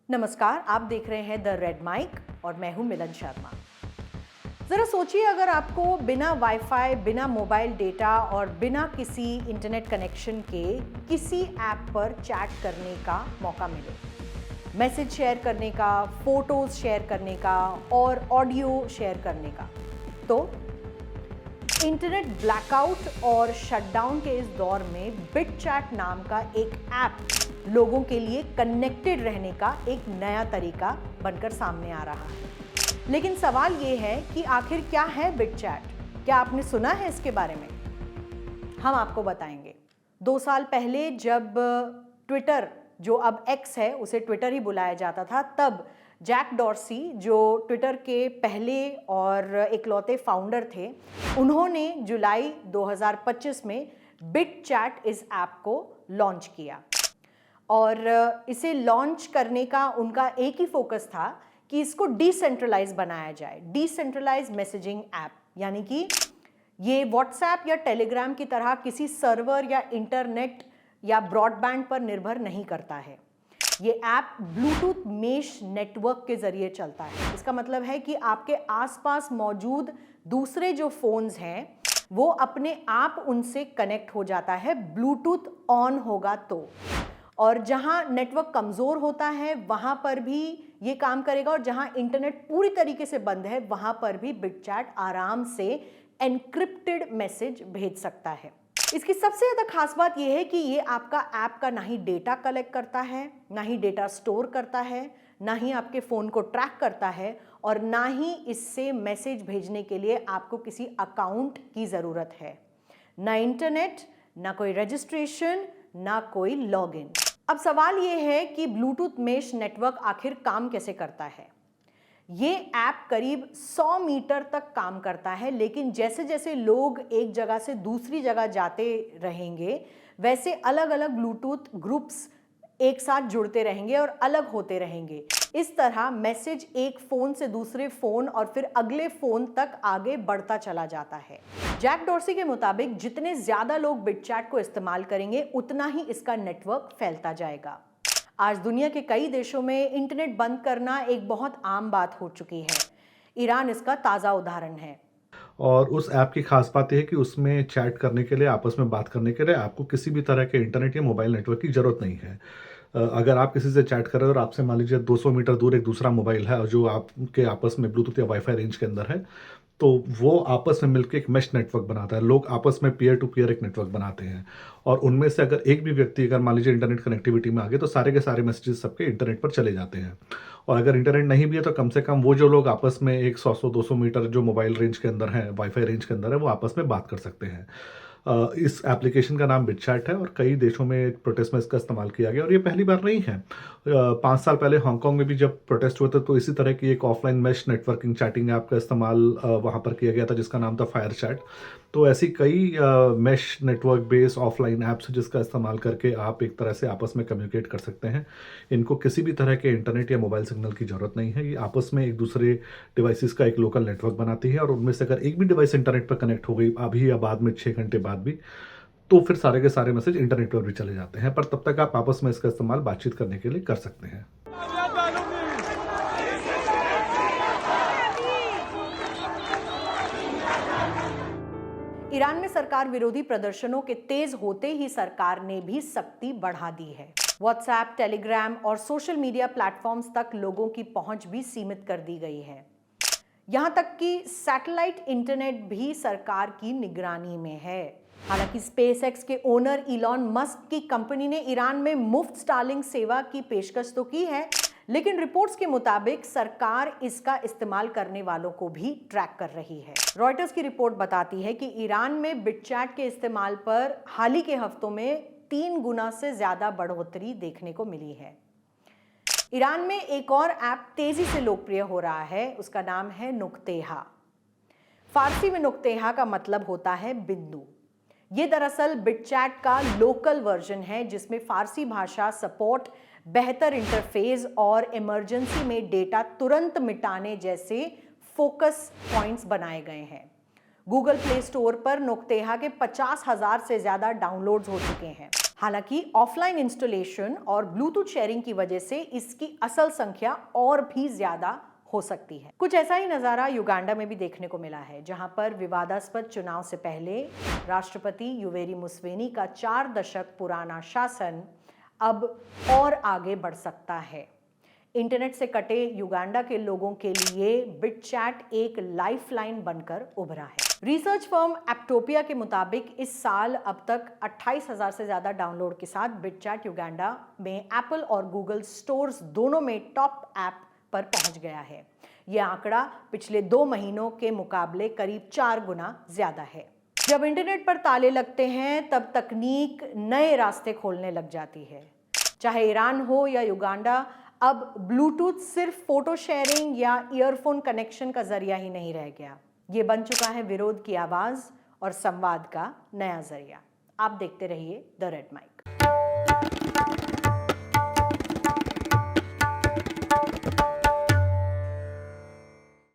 नमस्कार, आप देख रहे हैं द रेड माइक और मैं हूं मिलन शर्मा। ज़रा सोचिए, अगर आपको बिना वाईफाई, बिना मोबाइल डेटा और बिना किसी इंटरनेट कनेक्शन के किसी ऐप पर चैट करने का मौका मिले, मैसेज शेयर करने का, फोटोज़ शेयर करने का और ऑडियो शेयर करने का, तो इंटरनेट ब्लैकआउट और शटडाउन के इस दौर में बिटचैट नाम का एक ऐप लोगों के लिए कनेक्टेड रहने का एक नया तरीका बनकर सामने आ रहा है। लेकिन सवाल ये है कि आखिर क्या है बिटचैट? क्या आपने सुना है इसके बारे में? हम आपको बताएंगे। 2 साल पहले जब ट्विटर, जो अब एक्स है, उसे ट्विटर ही बुलाया जाता था, तब जैक डॉर्सी, जो ट्विटर के पहले और इकलौते फाउंडर थे, उन्होंने जुलाई 2025 में बिटचैट इस ऐप को लॉन्च किया। और इसे लॉन्च करने का उनका एक ही फोकस था कि इसको डिसेंट्रलाइज बनाया जाए, डिसेंट्रलाइज मैसेजिंग ऐप, यानी कि ये व्हाट्सएप या टेलीग्राम की तरह किसी सर्वर या इंटरनेट या ब्रॉडबैंड पर निर्भर नहीं करता है। ये ऐप ब्लूटूथ मेश नेटवर्क के जरिए चलता है। इसका मतलब है कि आपके आसपास मौजूद दूसरे जो फोन्स हैं वो अपने आप उनसे कनेक्ट हो जाता है, ब्लूटूथ ऑन होगा तो। और जहां नेटवर्क कमज़ोर होता है वहां पर भी ये काम करेगा, और जहां इंटरनेट पूरी तरीके से बंद है वहां पर भी बिटचैट आराम से एन्क्रिप्टेड मैसेज भेज सकता है। इसकी सबसे ज़्यादा खास बात यह है कि ये आपका ऐप का ना ही डेटा कलेक्ट करता है, ना ही डेटा स्टोर करता है, ना ही आपके फ़ोन को ट्रैक करता है, और ना ही इससे मैसेज भेजने के लिए आपको किसी अकाउंट की ज़रूरत है। ना इंटरनेट, ना कोई रजिस्ट्रेशन, ना कोई लॉगिन। अब सवाल ये है कि ब्लूटूथ मेश नेटवर्क आखिर काम कैसे करता है। ये ऐप करीब 100 मीटर तक काम करता है, लेकिन जैसे जैसे लोग एक जगह से दूसरी जगह जाते रहेंगे वैसे अलग अलग ब्लूटूथ ग्रुप्स एक साथ जुड़ते रहेंगे और अलग होते रहेंगे। इस तरह मैसेज एक फ़ोन से दूसरे फ़ोन और फिर अगले फ़ोन तक आगे बढ़ता चला जाता है। जैक डॉर्सी के मुताबिक जितने ज़्यादा लोग बिटचैट को इस्तेमाल करेंगे उतना ही इसका नेटवर्क फैलता जाएगा। आज दुनिया के कई देशों में इंटरनेट बंद करना एक बहुत आम बात हो चुकी है। ईरान इसका ताज़ा उदाहरण है। और उस ऐप की खास बात ये है कि उसमें चैट करने के लिए, आपस में बात करने के लिए आपको किसी भी तरह के इंटरनेट या मोबाइल नेटवर्क की ज़रूरत नहीं है। अगर आप किसी से चैट कर रहे हो और आपसे मान लीजिए 200 मीटर दूर एक दूसरा मोबाइल है और जो आपके आपस में ब्लूटूथ या वाईफाई रेंज के अंदर है, तो वो आपस में मिलके एक मेश नेटवर्क बनाता है। लोग आपस में पीयर टू पीयर एक नेटवर्क बनाते हैं, और उनमें से अगर एक भी व्यक्ति अगर मान लीजिए इंटरनेट कनेक्टिविटी में आ गए तो सारे के सारे मैसेजेस सबके इंटरनेट पर चले जाते हैं। और अगर इंटरनेट नहीं भी है तो कम से कम वो जो लोग आपस में एक 100-100 200 मीटर जो मोबाइल रेंज के अंदर है, वाईफाई रेंज के अंदर है, वो आपस में बात कर सकते हैं। इस एप्लीकेशन का नाम बिटचैट है और कई देशों में प्रोटेस्ट में इसका इस्तेमाल किया गया, और ये पहली बार नहीं है। 5 साल पहले हांगकांग में भी जब प्रोटेस्ट हुए थे तो इसी तरह की एक offline mesh networking chatting app का इस्तेमाल वहाँ पर किया गया था जिसका नाम था फायर चैट। तो ऐसी कई mesh network based offline apps जिसका इस्तेमाल करके आप एक तरह से आपस में कम्युनिकेट कर सकते हैं। इनको किसी भी तरह के इंटरनेट या मोबाइल सिग्नल की ज़रूरत नहीं है। ये आपस में एक दूसरे डिवाइसेस का एक लोकल नेटवर्क बनाती है, और उनमें से अगर एक भी डिवाइस इंटरनेट पर कनेक्ट हो गई अभी या बाद में 6 घंटे बाद भी, तो फिर सारे के सारे मैसेज इंटरनेट पर भी चले जाते हैं। पर तब तक आप आपस में इसका इस्तेमाल बातचीत करने के लिए कर सकते हैं। ईरान में सरकार विरोधी प्रदर्शनों के तेज होते ही सरकार ने भी सख्ती बढ़ा दी है। व्हाट्सएप, टेलीग्राम और सोशल मीडिया प्लेटफॉर्म्स तक लोगों की पहुंच भी सीमित कर दी गई है। यहां तक कि सैटेलाइट इंटरनेट भी सरकार की निगरानी में है। हालांकि स्पेसएक्स के ओनर इलॉन मस्क की कंपनी ने ईरान में मुफ्त स्टारलिंक सेवा की पेशकश तो की है, लेकिन रिपोर्ट्स के मुताबिक सरकार इसका इस्तेमाल करने वालों को भी ट्रैक कर रही है। रॉयटर्स की रिपोर्ट बताती है कि ईरान में बिटचैट के इस्तेमाल पर हाल ही के हफ्तों में 3 गुना से ज्यादा बढ़ोतरी देखने को मिली है। ईरान में एक और ऐप तेजी से लोकप्रिय हो रहा है, उसका नाम है नुक्तेहा। फारसी में नुक्तेहा का मतलब होता है बिंदु। ये दरअसल बिटचैट का लोकल वर्जन है जिसमें फारसी भाषा सपोर्ट, बेहतर इंटरफेस और इमरजेंसी में डेटा तुरंत मिटाने जैसे फोकस पॉइंट्स बनाए गए हैं। गूगल प्ले स्टोर पर नुक्तेहा के 50,000 से ज़्यादा डाउनलोड्स हो चुके हैं। हालांकि ऑफलाइन इंस्टॉलेशन और ब्लूटूथ शेयरिंग की वजह से इसकी असल संख्या और भी ज्यादा हो सकती है। कुछ ऐसा ही नजारा युगांडा में भी देखने को मिला है, जहां पर विवादास्पद चुनाव से पहले राष्ट्रपति युवेरी मुसेवेनी का 4 दशक पुराना शासन अब और आगे बढ़ सकता है। इंटरनेट से कटे युगांडा के लोगों के लिए बिटचैट एक लाइफलाइन बनकर उभरा है। रिसर्च फर्म एप्टोपिया के मुताबिक इस साल अब तक 28,000 से ज्यादा डाउनलोड के साथ बिटचैट युगांडा में एप्पल और गूगल स्टोर्स दोनों में टॉप ऐप पर पहुंच गया है। यह आंकड़ा पिछले 2 महीनों के मुकाबले करीब 4 गुना ज्यादा है। जब इंटरनेट पर ताले लगते हैं तब तकनीक नए रास्ते खोलने लग जाती है। चाहे ईरान हो या युगांडा, अब ब्लूटूथ सिर्फ फोटो शेयरिंग या ईयरफोन कनेक्शन का जरिया ही नहीं रह गया, ये बन चुका है विरोध की आवाज और संवाद का नया जरिया। आप देखते रहिए द रेड माइक।